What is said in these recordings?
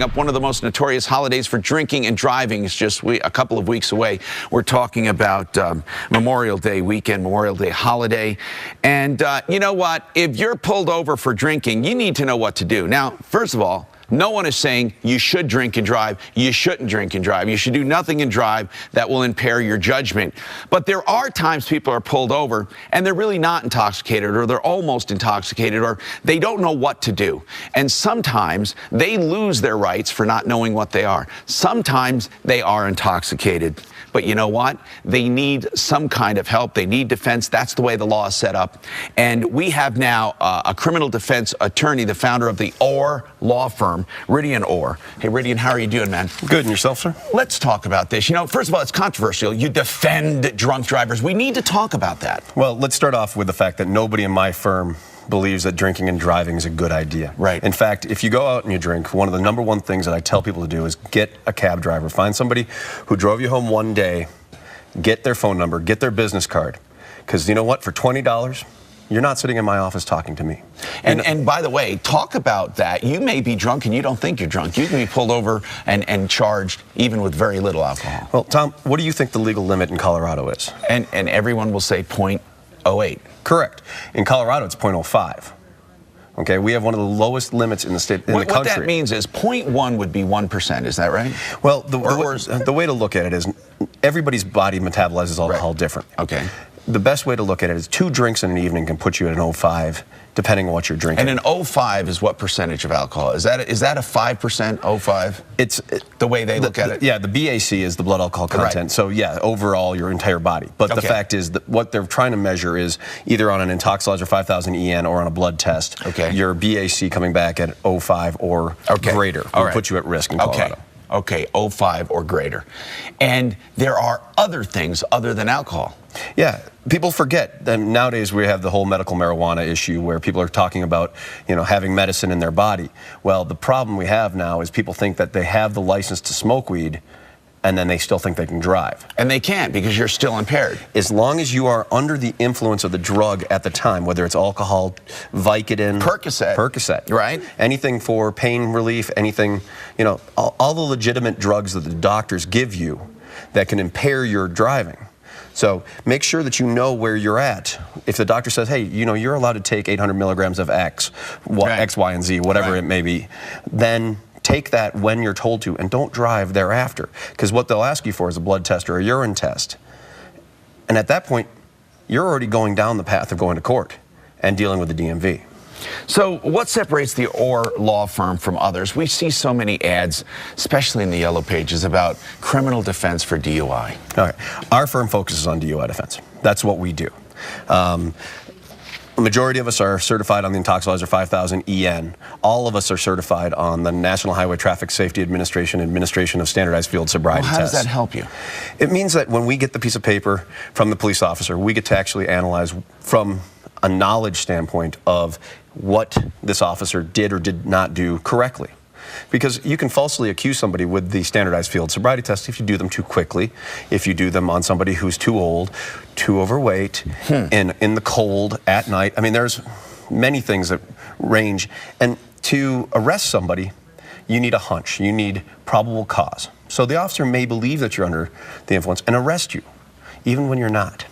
up. One of the most notorious holidays for drinking and driving is just a couple of weeks away. We're talking about Memorial Day weekend, Memorial Day holiday. And you know what? If you're pulled over for drinking, you need to know what to do. Now, first of all, no one is saying you should drink and drive. You shouldn't drink and drive. You should do nothing and drive that will impair your judgment. But there are times people are pulled over and they're really not intoxicated, or they're almost intoxicated, or they don't know what to do. And sometimes they lose their rights for not knowing what they are. Sometimes they are intoxicated. But you know what? They need some kind of help. They need defense. That's the way the law is set up. And we have now a criminal defense attorney, the founder of the Orr Law Firm, Rhidian Orr. Hey, Rhidian, how are you doing, man? Good, and yourself, sir? Let's talk about this. You know, first of all, it's controversial. You defend drunk drivers. We need to talk about that. Well, let's start off with the fact that nobody in my firm believes that drinking and driving is a good idea. Right. In fact, if you go out and you drink, one of the number one things that I tell people to do is get a cab driver. Find somebody who drove you home one day, get their phone number, get their business card. Because you know what? For $20, you're not sitting in my office talking to me. And by the way, talk about that. You may be drunk and you don't think you're drunk. You can be pulled over and charged even with very little alcohol. Well, Tom, what do you think the legal limit in Colorado is? And everyone will say 0.08. Correct. In Colorado, it's 0.05. Okay, we have one of the lowest limits in the state, in the country. What that means is 0.1 would be 1%. Is that right? Well, the way to look at it is everybody's body metabolizes alcohol different. Okay. The best way to look at it is 2 drinks in an evening can put you at an 0.5, depending on what you're drinking. And an 0.5 is what percentage of alcohol? Is that a 5%, 0.5? It's the way they look at it? Yeah, the BAC is the blood alcohol content. Right. So yeah, overall, your entire body. But the fact is that what they're trying to measure is either on an Intoxilyzer 5000 EN or on a blood test, your BAC coming back at 0.5 or greater will put you at risk in Colorado. Okay, 0.5 or greater. And there are other things other than alcohol. Yeah, people forget that nowadays we have the whole medical marijuana issue where people are talking about, you know, having medicine in their body. Well, the problem we have now is people think that they have the license to smoke weed and then they still think they can drive. And they can't because you're still impaired. As long as you are under the influence of the drug at the time, whether it's alcohol, Vicodin, Percocet, right? Anything for pain relief, anything, you know, all the legitimate drugs that the doctors give you that can impair your driving. So make sure that you know where you're at. If the doctor says, hey, you know, you're allowed to take 800 milligrams of X, X, Y, and Z, whatever it may be, then take that when you're told to and don't drive thereafter. Because what they'll ask you for is a blood test or a urine test. And at that point, you're already going down the path of going to court and dealing with the DMV. So what separates the Orr Law Firm from others? We see so many ads, especially in the Yellow Pages, about criminal defense for DUI. All right. Our firm focuses on DUI defense. That's what we do. The majority of us are certified on the Intoxilyzer 5000 EN. All of us are certified on the National Highway Traffic Safety Administration of Standardized Field Sobriety Tests. How does that help you? It means that when we get the piece of paper from the police officer, we get to actually analyze from a knowledge standpoint of what this officer did or did not do correctly. Because you can falsely accuse somebody with the standardized field sobriety test if you do them too quickly, if you do them on somebody who's too old, too overweight, in the cold, at night. I mean, there's many things that range. And to arrest somebody, you need a hunch. You need probable cause. So the officer may believe that you're under the influence and arrest you, even when you're not.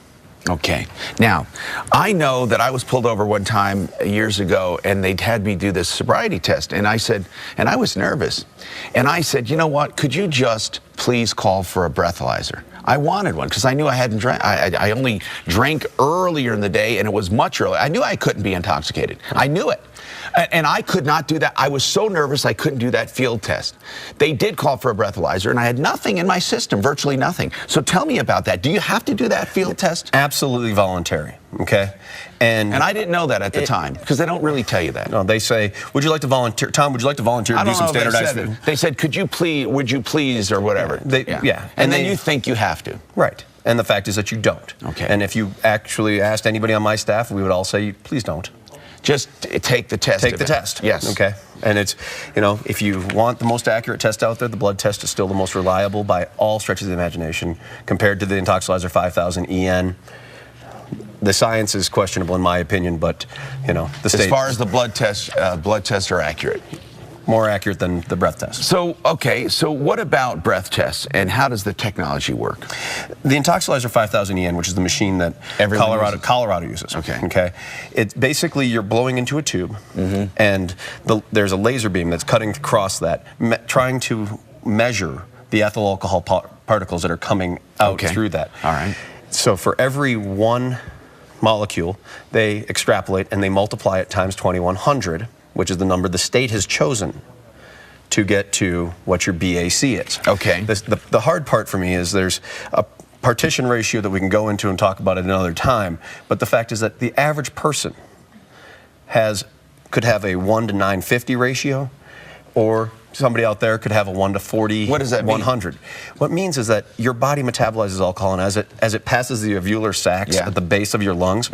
Okay. Now, I know that I was pulled over one time years ago and they'd had me do this sobriety test. And I said, and I was nervous. And I said, you know what, could you just please call for a breathalyzer? I wanted one because I knew I hadn't drank. I only drank earlier in the day and it was much earlier. I knew I couldn't be intoxicated. I knew it. And I could not do that. I was so nervous I couldn't do that field test. They did call for a breathalyzer and I had nothing in my system, virtually nothing. So tell me about that. Do you have to do that field test? Absolutely voluntary, okay? And I didn't know that at the time because they don't really tell you that. No, they say, would you like to volunteer? Tom, would you like to volunteer to do some standardized? They said, could you please, would you please, or whatever. Yeah. And then you think you have to. Right. And the fact is that you don't. Okay. And if you actually asked anybody on my staff, we would all say, please don't. Just take the test. Take the test. Yes. Okay. And it's, you know, if you want the most accurate test out there, the blood test is still the most reliable by all stretches of the imagination compared to the Intoxilyzer 5000 EN. The science is questionable in my opinion, but, you know, the state. As far as the blood tests are accurate. more accurate than the breath test. So, okay, so what about breath tests, and how does the technology work? The Intoxilyzer 5000 EN, which is the machine that Colorado uses. Okay. It's basically you're blowing into a tube, and there's a laser beam that's cutting across that, trying to measure the ethyl alcohol particles that are coming out through that. All right. So for every one molecule, they extrapolate and they multiply it times 2100, which is the number the state has chosen to get to what your BAC is. Okay. The hard part for me is there's a partition ratio that we can go into and talk about at another time, but the fact is that the average person could have a 1 to 950 ratio, or somebody out there could have a 1 to 40, what does that mean? 100. What it means is that your body metabolizes alcohol, and as it passes the alveolar sacs at the base of your lungs,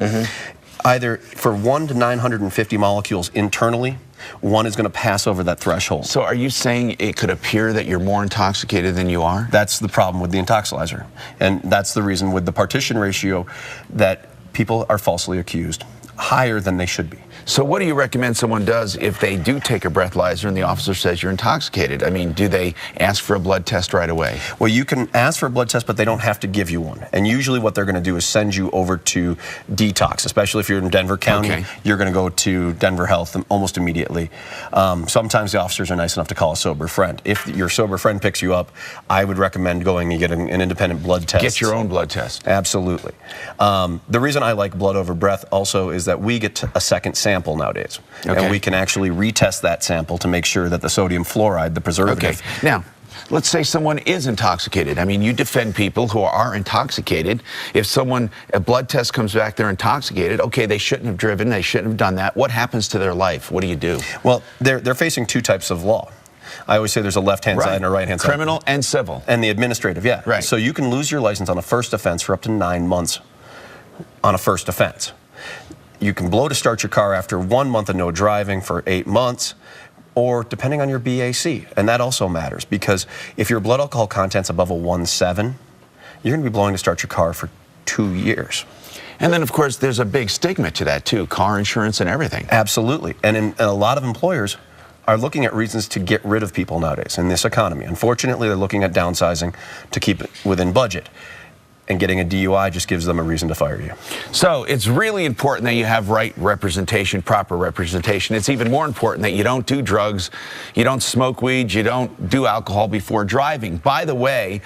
either for 1 to 950 molecules internally, one is going to pass over that threshold. So are you saying it could appear that you're more intoxicated than you are? That's the problem with the Intoxilyzer. And that's the reason with the partition ratio that people are falsely accused, higher than they should be. So what do you recommend someone does if they do take a breathalyzer and the officer says you're intoxicated? I mean, do they ask for a blood test right away? Well, you can ask for a blood test, but they don't have to give you one. And usually what they're going to do is send you over to detox, especially if you're in Denver County. You're going to go to Denver Health almost immediately. Sometimes the officers are nice enough to call a sober friend. If your sober friend picks you up, I would recommend going and getting an independent blood test. Get your own blood test. Absolutely. The reason I like blood over breath also is that we get a second sample nowadays. And we can actually retest that sample to make sure that the sodium fluoride, the preservative. Now, let's say someone is intoxicated. I mean, you defend people who are intoxicated. If a blood test comes back, they're intoxicated, okay, they shouldn't have driven, they shouldn't have done that. What happens to their life? What do you do? Well, they're facing two types of law. I always say there's a left-hand side and a right-hand side. Criminal and civil. And the administrative, yeah. Right. So you can lose your license on a first offense for up to 9 months on a first offense. You can blow to start your car after 1 month of no driving for 8 months, or depending on your BAC. And that also matters, because if your blood alcohol content's above a 1.7, you're going to be blowing to start your car for 2 years. And then, of course, there's a big stigma to that, too, car insurance and everything. Absolutely. And a lot of employers are looking at reasons to get rid of people nowadays in this economy. Unfortunately, they're looking at downsizing to keep it within budget. And getting a DUI just gives them a reason to fire you. So it's really important that you have right representation, proper representation. It's even more important that you don't do drugs, you don't smoke weed, you don't do alcohol before driving. By the way,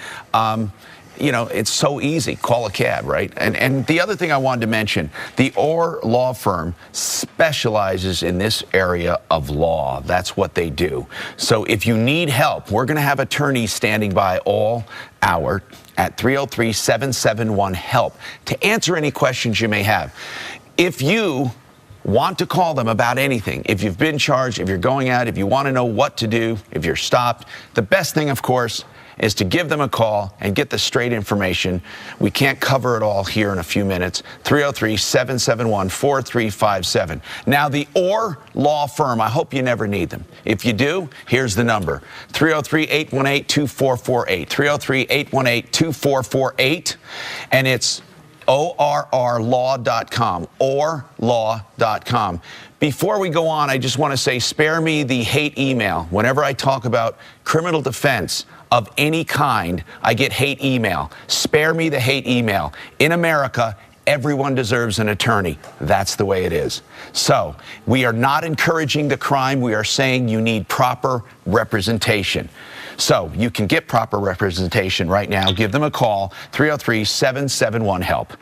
you know, it's so easy. Call a cab, right? And the other thing I wanted to mention, the Orr Law Firm specializes in this area of law. That's what they do. So if you need help, we're going to have attorneys standing by all hour at 303-771-HELP to answer any questions you may have. If you want to call them about anything, if you've been charged, if you're going out, if you want to know what to do, if you're stopped, the best thing, of course, is to give them a call and get the straight information. We can't cover it all here in a few minutes. 303-771-4357. Now, the Orr Law Firm, I hope you never need them. If you do, here's the number. 303-818-2448. 303-818-2448. And it's orrlaw.com. orrlaw.com. Before we go on, I just want to say, spare me the hate email. Whenever I talk about criminal defense of any kind, I get hate email. Spare me the hate email. In America, everyone deserves an attorney. That's the way it is. So we are not encouraging the crime. We are saying you need proper representation. So you can get proper representation right now. Give them a call, 303-771-HELP.